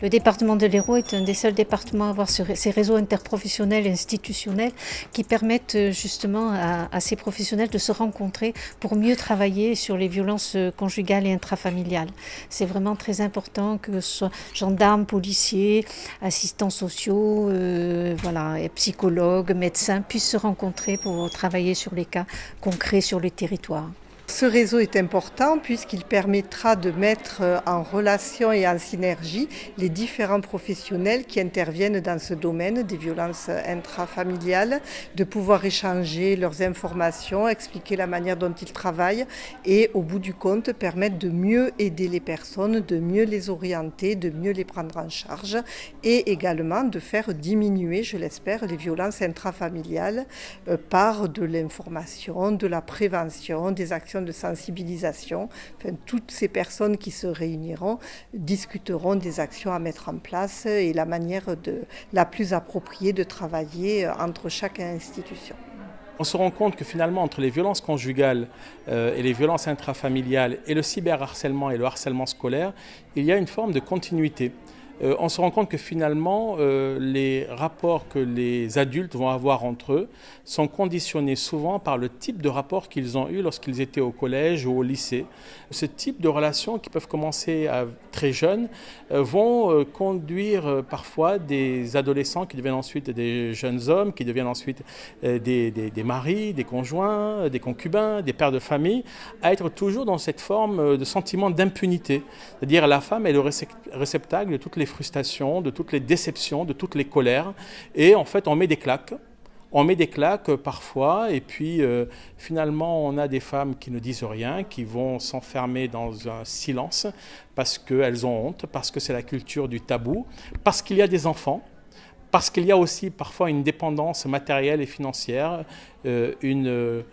Le département de l'Hérault est un des seuls départements à avoir ces réseaux interprofessionnels et institutionnels qui permettent justement à ces professionnels de se rencontrer pour mieux travailler sur les violences conjugales et intrafamiliales. C'est vraiment très important que ce soit gendarmes, policiers, assistants sociaux, et psychologues, médecins puissent se rencontrer pour travailler sur les cas concrets sur le territoire. Ce réseau est important puisqu'il permettra de mettre en relation et en synergie les différents professionnels qui interviennent dans ce domaine des violences intrafamiliales, de pouvoir échanger leurs informations, expliquer la manière dont ils travaillent et au bout du compte permettre de mieux aider les personnes, de mieux les orienter, de mieux les prendre en charge et également de faire diminuer, je l'espère, les violences intrafamiliales par de l'information, de la prévention, des actions de sensibilisation. Enfin, toutes ces personnes qui se réuniront discuteront des actions à mettre en place et la manière la plus appropriée de travailler entre chaque institution. On se rend compte que finalement, entre les violences conjugales et les violences intrafamiliales et le cyberharcèlement et le harcèlement scolaire, il y a une forme de continuité. On se rend compte que finalement, les rapports que les adultes vont avoir entre eux sont conditionnés souvent par le type de rapport qu'ils ont eu lorsqu'ils étaient au collège ou au lycée. Ce type de relations qui peuvent commencer très jeunes vont conduire parfois des adolescents qui deviennent ensuite des jeunes hommes, qui deviennent ensuite des maris, des conjoints, des concubins, des pères de famille, à être toujours dans cette forme de sentiment d'impunité. C'est-à-dire la femme est le réceptacle de toutes les frustrations, de toutes les déceptions, de toutes les colères. Et en fait, on met des claques. On met des claques parfois et puis finalement on a des femmes qui ne disent rien, qui vont s'enfermer dans un silence parce qu'elles ont honte, parce que c'est la culture du tabou, parce qu'il y a des enfants, parce qu'il y a aussi parfois une dépendance matérielle et financière, une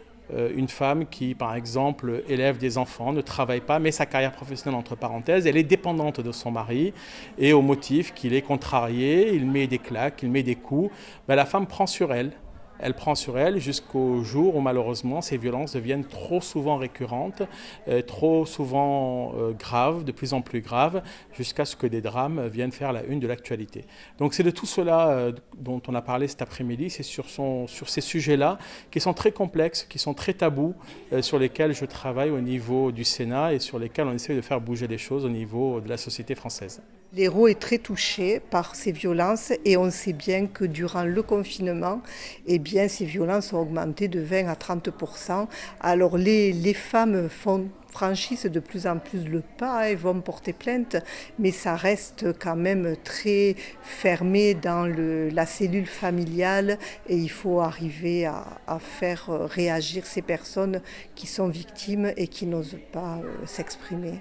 femme qui, par exemple, élève des enfants, ne travaille pas, met sa carrière professionnelle entre parenthèses, elle est dépendante de son mari et au motif qu'il est contrarié, il met des claques, il met des coups, la femme prend sur elle. Elle prend sur elle jusqu'au jour où malheureusement ces violences deviennent trop souvent récurrentes, trop souvent graves, de plus en plus graves, jusqu'à ce que des drames viennent faire la une de l'actualité. Donc c'est de tout cela dont on a parlé cet après-midi, c'est sur ces sujets-là qui sont très complexes, qui sont très tabous, sur lesquels je travaille au niveau du Sénat et sur lesquels on essaie de faire bouger les choses au niveau de la société française. L'Hérault est très touché par ces violences et on sait bien que durant le confinement, ces violences ont augmenté de 20 à 30%. Alors les femmes franchissent de plus en plus le pas et vont porter plainte, mais ça reste quand même très fermé dans la cellule familiale et il faut arriver à faire réagir ces personnes qui sont victimes et qui n'osent pas s'exprimer.